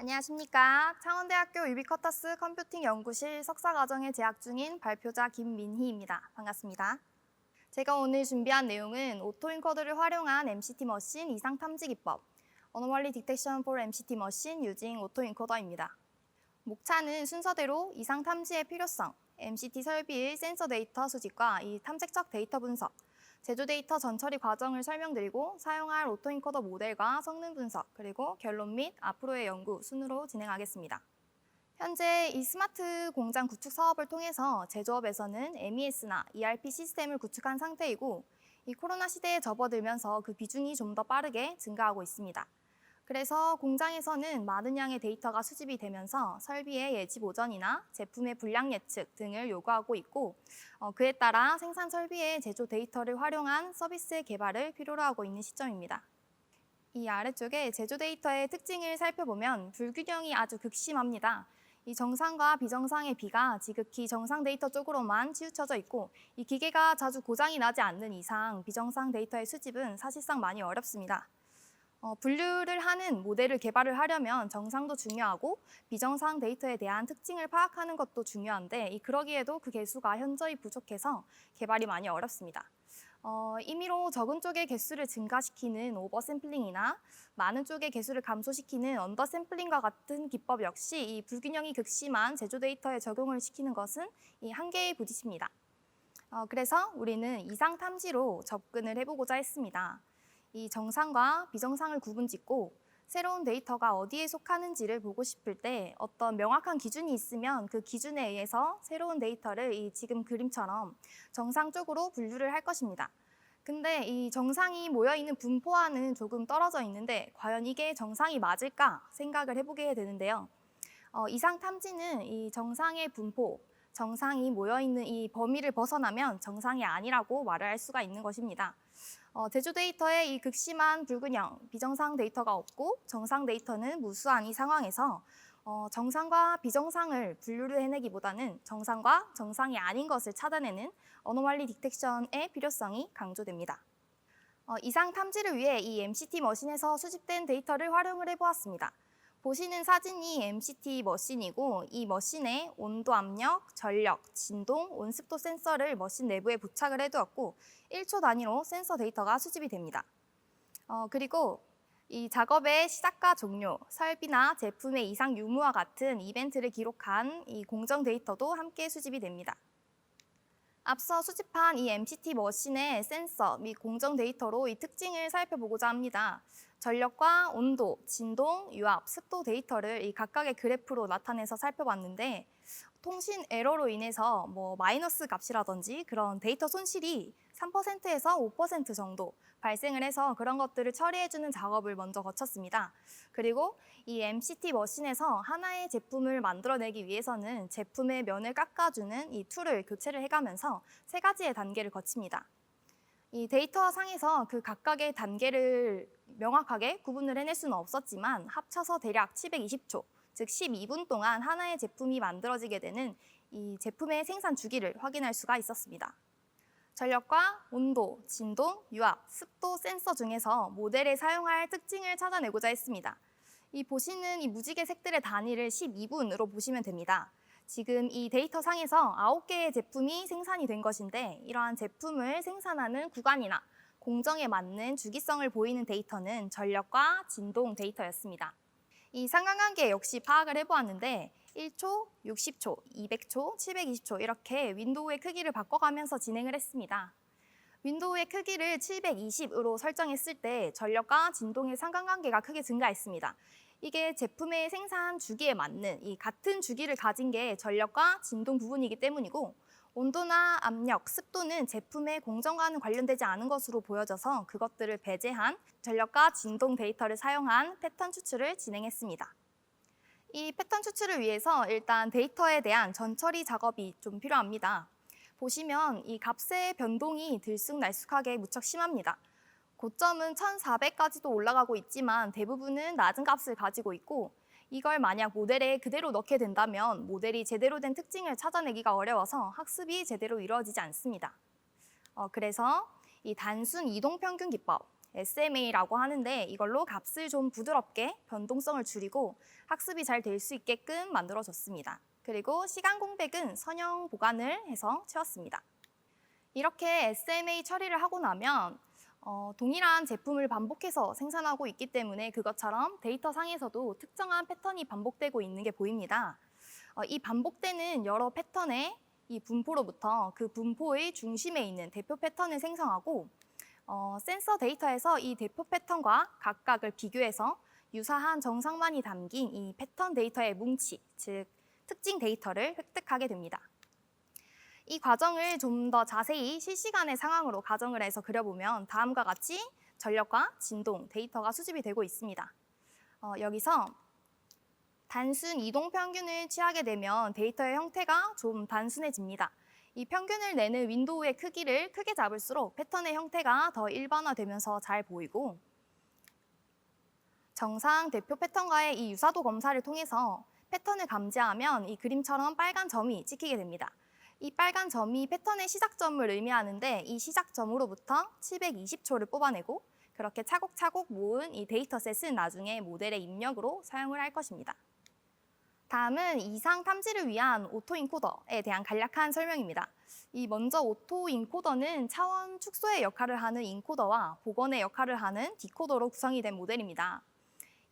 안녕하십니까. 창원대학교 유비쿼터스 컴퓨팅 연구실 석사과정에 재학 중인 발표자 김민희입니다. 반갑습니다. 제가 오늘 준비한 내용은 오토인코더를 활용한 MCT 머신 이상 탐지 기법, Anomaly Detection for MCT Machine Using Autoencoder입니다. 목차는 순서대로 이상 탐지의 필요성, MCT 설비의 센서 데이터 수집과 이 탐색적 데이터 분석, 제조 데이터 전처리 과정을 설명드리고 사용할 오토인코더 모델과 성능 분석, 그리고 결론 및 앞으로의 연구 순으로 진행하겠습니다. 현재 이 스마트 공장 구축 사업을 통해서 제조업에서는 MES나 ERP 시스템을 구축한 상태이고 이 코로나 시대에 접어들면서 그 비중이 좀 더 빠르게 증가하고 있습니다. 그래서 공장에서는 많은 양의 데이터가 수집이 되면서 설비의 예지 보전이나 제품의 불량 예측 등을 요구하고 있고 그에 따라 생산 설비의 제조 데이터를 활용한 서비스의 개발을 필요로 하고 있는 시점입니다. 이 아래쪽에 제조 데이터의 특징을 살펴보면 불균형이 아주 극심합니다. 이 정상과 비정상의 비가 지극히 정상 데이터 쪽으로만 치우쳐져 있고 이 기계가 자주 고장이 나지 않는 이상 비정상 데이터의 수집은 사실상 많이 어렵습니다. 분류를 하는 모델을 개발을 하려면 정상도 중요하고 비정상 데이터에 대한 특징을 파악하는 것도 중요한데 그러기에도 그 개수가 현저히 부족해서 개발이 많이 어렵습니다. 임의로 적은 쪽의 개수를 증가시키는 오버샘플링이나 많은 쪽의 개수를 감소시키는 언더샘플링과 같은 기법 역시 이 불균형이 극심한 제조 데이터에 적용을 시키는 것은 이 한계에 부딪힙니다. 그래서 우리는 이상 탐지로 접근을 해보고자 했습니다. 이 정상과 비정상을 구분짓고 새로운 데이터가 어디에 속하는지를 보고 싶을 때 어떤 명확한 기준이 있으면 그 기준에 의해서 새로운 데이터를 이 지금 그림처럼 정상 쪽으로 분류를 할 것입니다. 근데 이 정상이 모여있는 분포와는 조금 떨어져 있는데 과연 이게 정상이 맞을까 생각을 해보게 되는데요. 이상 탐지는 이 정상의 분포, 정상이 모여있는 이 범위를 벗어나면 정상이 아니라고 말을 할 수가 있는 것입니다. 제조 데이터의 이 극심한 불균형, 비정상 데이터가 없고 정상 데이터는 무수한 이 상황에서 정상과 비정상을 분류를 해내기보다는 정상과 정상이 아닌 것을 찾아내는 어노멀리 디텍션의 필요성이 강조됩니다. 이상 탐지를 위해 이 MCT 머신에서 수집된 데이터를 활용을 해보았습니다. 보시는 사진이 MCT 머신이고 이 머신에 온도 압력, 전력, 진동, 온습도 센서를 머신 내부에 부착을 해두었고 1초 단위로 센서 데이터가 수집이 됩니다. 그리고 이 작업의 시작과 종료, 설비나 제품의 이상 유무와 같은 이벤트를 기록한 이 공정 데이터도 함께 수집이 됩니다. 앞서 수집한 이 MCT 머신의 센서 및 공정 데이터로 이 특징을 살펴보고자 합니다. 전력과 온도, 진동, 유압, 습도 데이터를 이 각각의 그래프로 나타내서 살펴봤는데 통신 에러로 인해서 마이너스 값이라든지 그런 데이터 손실이 3%에서 5% 정도 발생을 해서 그런 것들을 처리해주는 작업을 먼저 거쳤습니다. 그리고 이 MCT 머신에서 하나의 제품을 만들어내기 위해서는 제품의 면을 깎아주는 이 툴을 교체를 해가면서 3가지의 단계를 거칩니다. 이 데이터 상에서 그 각각의 단계를 명확하게 구분을 해낼 수는 없었지만 합쳐서 대략 720초, 즉 12분 동안 하나의 제품이 만들어지게 되는 이 제품의 생산 주기를 확인할 수가 있었습니다. 전력과 온도, 진동, 유압, 습도 센서 중에서 모델에 사용할 특징을 찾아내고자 했습니다. 이 보시는 이 무지개 색들의 단위를 12분으로 보시면 됩니다. 지금 이 데이터 상에서 9개의 제품이 생산이 된 것인데 이러한 제품을 생산하는 구간이나 공정에 맞는 주기성을 보이는 데이터는 전력과 진동 데이터였습니다. 이 상관관계 역시 파악을 해보았는데 1초, 60초, 200초, 720초 이렇게 윈도우의 크기를 바꿔가면서 진행을 했습니다. 윈도우의 크기를 720으로 설정했을 때 전력과 진동의 상관관계가 크게 증가했습니다. 이게 제품의 생산 주기에 맞는 이 같은 주기를 가진 게 전력과 진동 부분이기 때문이고 온도나 압력, 습도는 제품의 공정과는 관련되지 않은 것으로 보여져서 그것들을 배제한 전력과 진동 데이터를 사용한 패턴 추출을 진행했습니다. 이 패턴 추출을 위해서 일단 데이터에 대한 전처리 작업이 좀 필요합니다. 보시면 이 값의 변동이 들쑥날쑥하게 무척 심합니다. 고점은 1400까지도 올라가고 있지만 대부분은 낮은 값을 가지고 있고 이걸 만약 모델에 그대로 넣게 된다면 모델이 제대로 된 특징을 찾아내기가 어려워서 학습이 제대로 이루어지지 않습니다. 그래서 이 단순 이동평균 기법, SMA라고 하는데 이걸로 값을 좀 부드럽게 변동성을 줄이고 학습이 잘 될 수 있게끔 만들어줬습니다. 그리고 시간 공백은 선형 보관을 해서 채웠습니다. 이렇게 SMA 처리를 하고 나면 동일한 제품을 반복해서 생산하고 있기 때문에 그것처럼 데이터 상에서도 특정한 패턴이 반복되고 있는 게 보입니다. 이 반복되는 여러 패턴의 이 분포로부터 그 분포의 중심에 있는 대표 패턴을 생성하고 센서 데이터에서 이 대표 패턴과 각각을 비교해서 유사한 정상만이 담긴 이 패턴 데이터의 뭉치, 즉 특징 데이터를 획득하게 됩니다. 이 과정을 좀 더 자세히 실시간의 상황으로 가정을 해서 그려보면 다음과 같이 전력과 진동, 데이터가 수집이 되고 있습니다. 여기서 단순 이동 평균을 취하게 되면 데이터의 형태가 좀 단순해집니다. 이 평균을 내는 윈도우의 크기를 크게 잡을수록 패턴의 형태가 더 일반화되면서 잘 보이고 정상 대표 패턴과의 이 유사도 검사를 통해서 패턴을 감지하면 이 그림처럼 빨간 점이 찍히게 됩니다. 이 빨간 점이 패턴의 시작점을 의미하는데 이 시작점으로부터 720초를 뽑아내고 그렇게 차곡차곡 모은 이 데이터셋은 나중에 모델의 입력으로 사용을 할 것입니다. 다음은 이상 탐지를 위한 오토 인코더에 대한 간략한 설명입니다. 먼저 오토 인코더는 차원 축소의 역할을 하는 인코더와 복원의 역할을 하는 디코더로 구성이 된 모델입니다.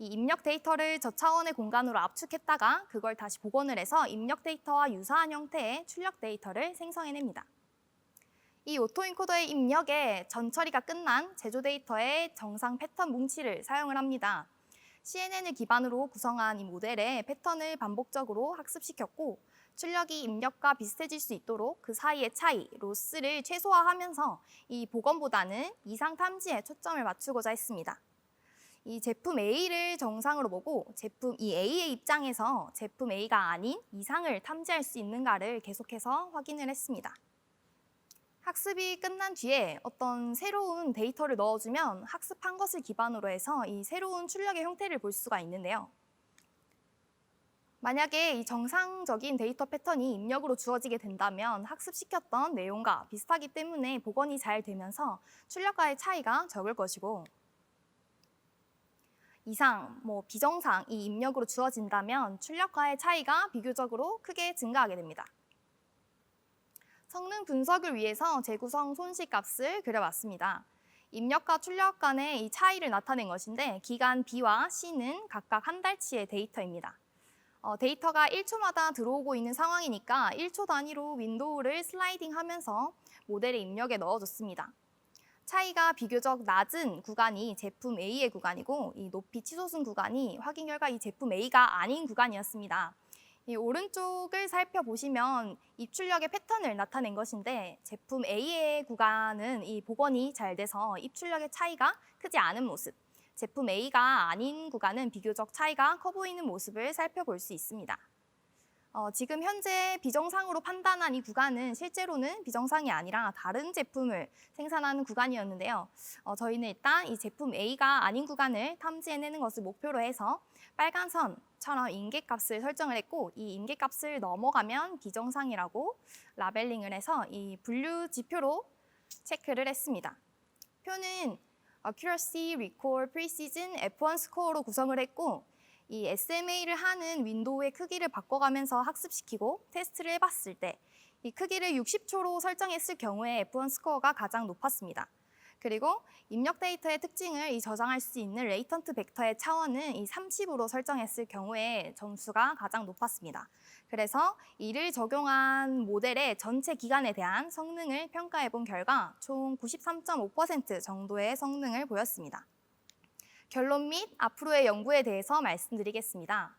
이 입력 데이터를 저차원의 공간으로 압축했다가 그걸 다시 복원을 해서 입력 데이터와 유사한 형태의 출력 데이터를 생성해냅니다. 이 오토인코더의 입력에 전처리가 끝난 제조 데이터의 정상 패턴 뭉치를 사용을 합니다. CNN을 기반으로 구성한 이 모델에 패턴을 반복적으로 학습시켰고 출력이 입력과 비슷해질 수 있도록 그 사이의 차이, 로스를 최소화하면서 이 복원보다는 이상 탐지에 초점을 맞추고자 했습니다. 이 제품 A를 정상으로 보고 제품 A의 입장에서 제품 A가 아닌 이상을 탐지할 수 있는가를 계속해서 확인을 했습니다. 학습이 끝난 뒤에 어떤 새로운 데이터를 넣어주면 학습한 것을 기반으로 해서 이 새로운 출력의 형태를 볼 수가 있는데요. 만약에 이 정상적인 데이터 패턴이 입력으로 주어지게 된다면 학습시켰던 내용과 비슷하기 때문에 복원이 잘 되면서 출력과의 차이가 적을 것이고 이상, 비정상이 입력으로 주어진다면 출력과의 차이가 비교적으로 크게 증가하게 됩니다. 성능 분석을 위해서 재구성 손실값을 그려봤습니다. 입력과 출력 간의 이 차이를 나타낸 것인데 기간 B와 C는 각각 한 달치의 데이터입니다. 데이터가 1초마다 들어오고 있는 상황이니까 1초 단위로 윈도우를 슬라이딩하면서 모델의 입력에 넣어줬습니다. 차이가 비교적 낮은 구간이 제품 A의 구간이고 이 높이 치솟은 구간이 확인 결과 이 제품 A가 아닌 구간이었습니다. 이 오른쪽을 살펴보시면 입출력의 패턴을 나타낸 것인데 제품 A의 구간은 이 복원이 잘 돼서 입출력의 차이가 크지 않은 모습, 제품 A가 아닌 구간은 비교적 차이가 커 보이는 모습을 살펴볼 수 있습니다. 지금 현재 비정상으로 판단한 이 구간은 실제로는 비정상이 아니라 다른 제품을 생산하는 구간이었는데요. 저희는 일단 이 제품 A가 아닌 구간을 탐지해내는 것을 목표로 해서 빨간 선처럼 임계값을 설정을 했고 이 임계값을 넘어가면 비정상이라고 라벨링을 해서 이 분류 지표로 체크를 했습니다. 표는 Accuracy, Recall, Precision, F1 스코어로 구성을 했고 이 SMA를 하는 윈도우의 크기를 바꿔가면서 학습시키고 테스트를 해봤을 때 이 크기를 60초로 설정했을 경우에 F1 스코어가 가장 높았습니다. 그리고 입력 데이터의 특징을 저장할 수 있는 레이턴트 벡터의 차원은 이 30으로 설정했을 경우에 점수가 가장 높았습니다. 그래서 이를 적용한 모델의 전체 기간에 대한 성능을 평가해 본 결과 총 93.5% 정도의 성능을 보였습니다. 결론 및 앞으로의 연구에 대해서 말씀드리겠습니다.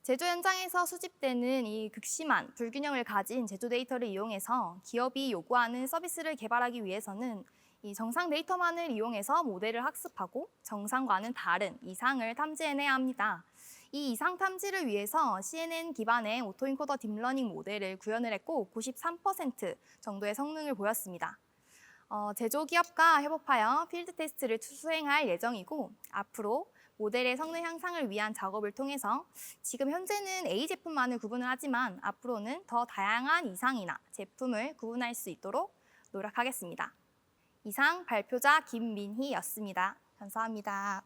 제조 현장에서 수집되는 이 극심한 불균형을 가진 제조 데이터를 이용해서 기업이 요구하는 서비스를 개발하기 위해서는 이 정상 데이터만을 이용해서 모델을 학습하고 정상과는 다른 이상을 탐지해내야 합니다. 이 이상 탐지를 위해서 CNN 기반의 오토인코더 딥러닝 모델을 구현을 했고 93% 정도의 성능을 보였습니다. 제조기업과 협업하여 필드 테스트를 수행할 예정이고 앞으로 모델의 성능 향상을 위한 작업을 통해서 지금 현재는 A 제품만을 구분을 하지만 앞으로는 더 다양한 이상이나 제품을 구분할 수 있도록 노력하겠습니다. 이상 발표자 김민희였습니다. 감사합니다.